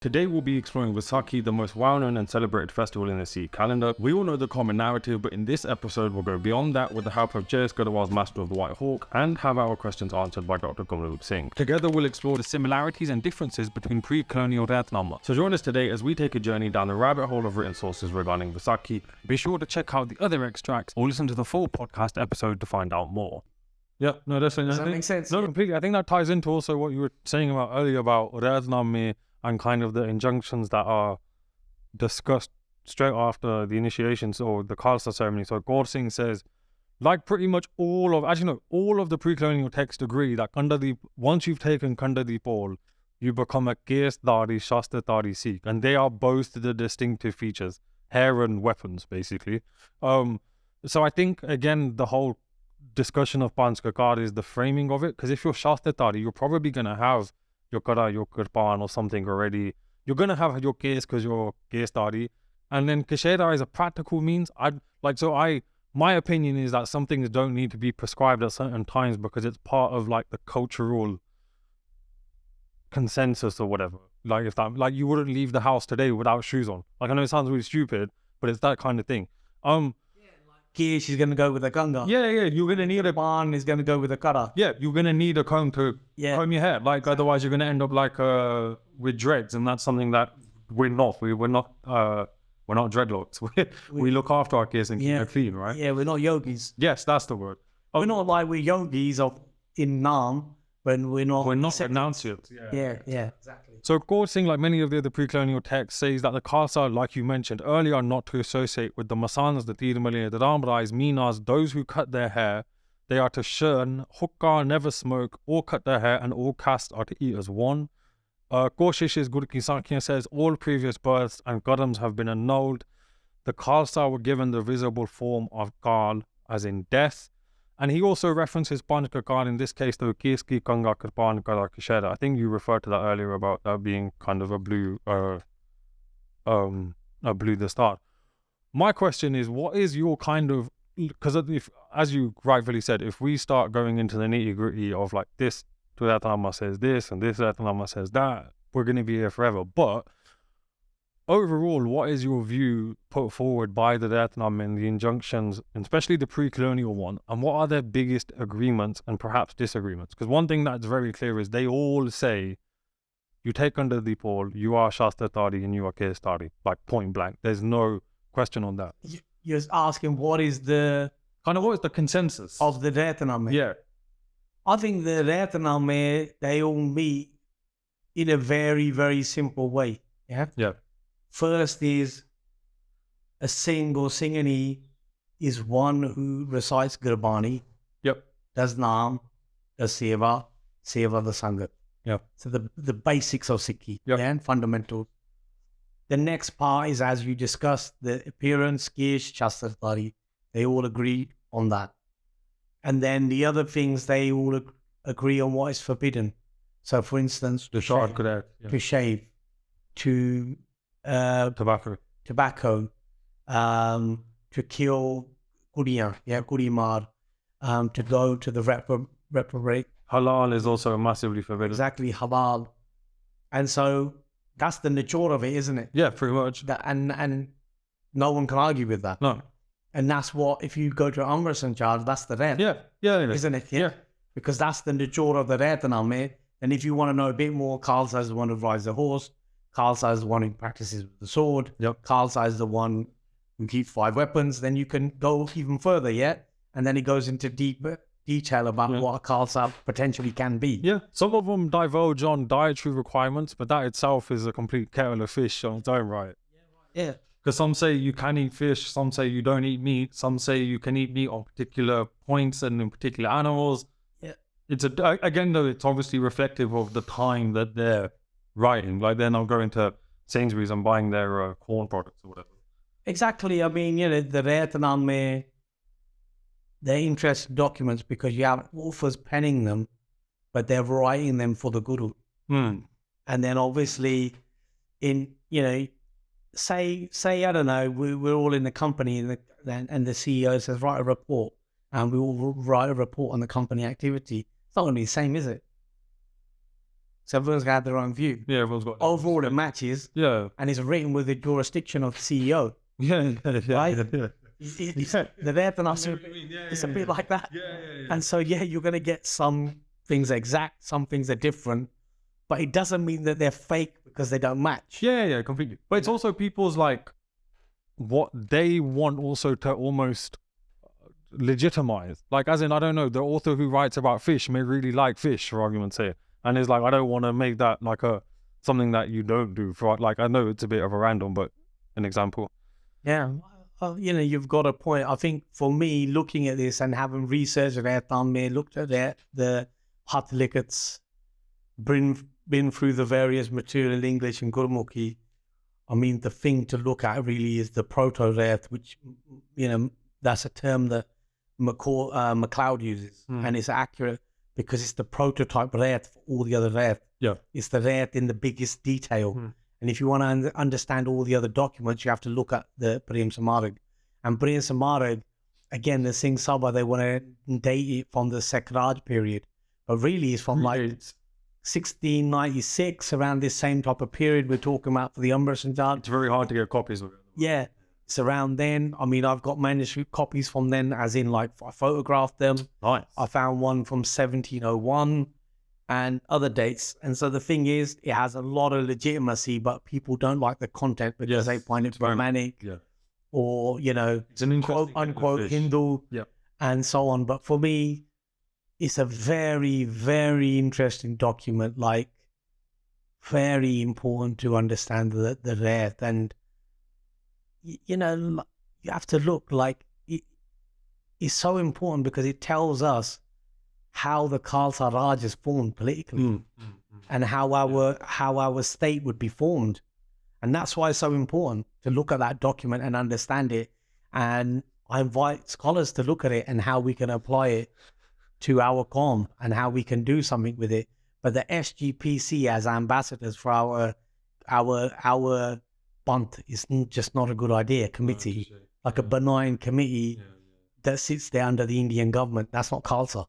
Today we'll be exploring Vaisakhi, the most well-known and celebrated festival in the Sikh calendar. We all know the common narrative, but in this episode we'll go beyond that with the help of J.S. Goodawal's Master of the White Hawk and have our questions answered by Dr. Kamleep Singh. Together we'll explore the similarities and differences between pre-colonial Rathnama. So join us today as we take a journey down the rabbit hole of written sources regarding Vaisakhi. Be sure to check out the other extracts or listen to the full podcast episode to find out more. Yeah, no, definitely. Does that make sense? No, completely. I think that ties into also what you were saying about earlier about Rathnama and kind of the injunctions that are discussed straight after the initiations or the Khalsa ceremony. So Gaur Singh says, like pretty much all of the pre-colonial texts agree that once you've taken Kandadeep Pol, you become a Kesdari, Shastradhari Sikh, and they are both the distinctive features, hair and weapons, basically. So I think, again, the whole discussion of Panchkakar is the framing of it, because if you're Shastradhari, you're probably going to have your Kara, your Kirpan or something already. You're going to have your case because you're Kesdari. And then Kasheda is a practical means. My opinion is that some things don't need to be prescribed at certain times because it's part of like the cultural consensus or whatever. Like you wouldn't leave the house today without shoes on. Like I know it sounds really stupid, but it's that kind of thing. Kish is going to go with a Ganga. Yeah, you're going to need a Ban is going to go with a Kara. Yeah, you're going to need a comb to comb your hair. Like, otherwise you're going to end up like with dreads, and that's something that we're not. We're not dreadlocks. We look after our kids and keep it clean, right? Yeah, we're not yogis. Yes, that's the word. We're not like we're yogis in Naam, but we're not renunciates. Yeah, exactly. So Gaur Singh, like many of the other pre-colonial texts, says that the Khalsa, like you mentioned earlier, are not to associate with the Masanas, the Tirumali, the Ramrais, Meenas, those who cut their hair. They are to shun, hookah, never smoke, or cut their hair, and all castes are to eat as one. Koshish's Guru Ki Sankhya says all previous births and karams have been annulled. The Khalsa were given the visible form of Kal, as in death. And he also references Panchkakar, in this case, the Keski, Kanga, Kirpan, Kara, Kasheda. I think you referred to that earlier about that being kind of a blue the start. My question is, what is your kind of, because as you rightfully said, if we start going into the nitty gritty of like this Rathnama says this and this Rathnama says that, we're going to be here forever. But overall, what is your view put forward by the Rathnama and the injunctions, especially the pre-colonial one, and what are their biggest agreements and perhaps disagreements? Because one thing that's very clear is they all say, you take Kandadeep Pol, you are Shastradhari and you are Kesdari, like point blank. There's no question on that. You're asking what is the consensus of the Rathnama? Yeah. I think the Rathnama, they all meet in a very, very simple way. Yeah. First is a Singh or Singhani is one who recites Gurbani, does Naam, does Seva the Sangat. So the basics of Sikhi, and fundamental. The next part is, as you discussed, the appearance, Kish, Shastradhari. They all agree on that. And then the other things, they all agree on what is forbidden. So, for instance, to shave, to tobacco, to kill Kurimar, to go to the reprobate. Halal is also massively forbidden. Exactly, halal. And so that's the nature of it, isn't it? Yeah, pretty much. And no one can argue with that. No. And that's what, if you go to Amrit Sanchar, that's the Rat. Yeah, isn't it? Yeah. Because that's the nature of the Rathnama. And if you want to know a bit more, Khalsa is the one who rides the horse. Khalsa is the one who practices with the sword. Khalsa is the one who keeps 5 weapons. Then you can go even further, and then he goes into deep detail about what a Khalsa potentially can be. Yeah, some of them divulge on dietary requirements, but that itself is a complete kettle of fish on its own right. Yeah. Because some say you can eat fish, some say you don't eat meat, some say you can eat meat on particular points and in particular animals. Yeah. It's again though, it's obviously reflective of the time that they're writing. Like they're not going to Sainsbury's and buying their corn products or whatever. Exactly. I mean, the Rathnama, they're interesting documents because you have authors penning them, but they're writing them for the Guru. And then obviously say I don't know, we're all in the company and the CEO says write a report, and we all write a report on the company activity. It's not going to be the same, is it? So everyone's got their own view. Yeah, everyone's got. Overall, it matches. Yeah. And it's written with the jurisdiction of the CEO. Yeah. Right? Yeah. The rare tanassub, it's a bit like that. And so, you're going to get some things exact, some things are different, but it doesn't mean that they're fake because they don't match. Yeah, completely. But it's also people's like what they want also to almost legitimize. Like, as in, I don't know, the author who writes about fish may really like fish, for argument's sake, and is like, I don't want to make that like something that you don't do. For like, I know it's a bit of a random, but an example. Yeah. You've got a point. I think for me, looking at this and having researched it, looked at the Hathalikats, been through the various material English and Gurmukhi, I mean, the thing to look at really is the proto-Rayat, which, that's a term that MacLeod uses, and it's accurate because it's the prototype Rayat for all the other Rayat. Yeah. It's the Rayat in the biggest detail. And if you want to understand all the other documents, you have to look at the Prem Samarag. And Prem Samarag, again, the Singh Sabha, they want to date it from the Sekraj period. But really, it's from 1696, around this same type of period we're talking about for the Umber Sanjad. It's very hard to get copies of it. Yeah, it's around then. I mean, I've got manuscript copies from then, as in, like, I photographed them. Nice. I found one from 1701. And other dates. And so the thing is, it has a lot of legitimacy, but people don't like the content because they find it romantic or, it's an quote unquote Hindu and so on. But for me, it's a very, very interesting document, like very important to understand the Rayat. And, you have to look like it's so important because it tells us how the Khalsa Raj is formed politically and how our state would be formed. And that's why it's so important to look at that document and understand it. And I invite scholars to look at it and how we can apply it to our Qawm and how we can do something with it. But the SGPC as ambassadors for our Panth is just not a good idea. Committee, like a benign committee that sits there under the Indian government. That's not Khalsa.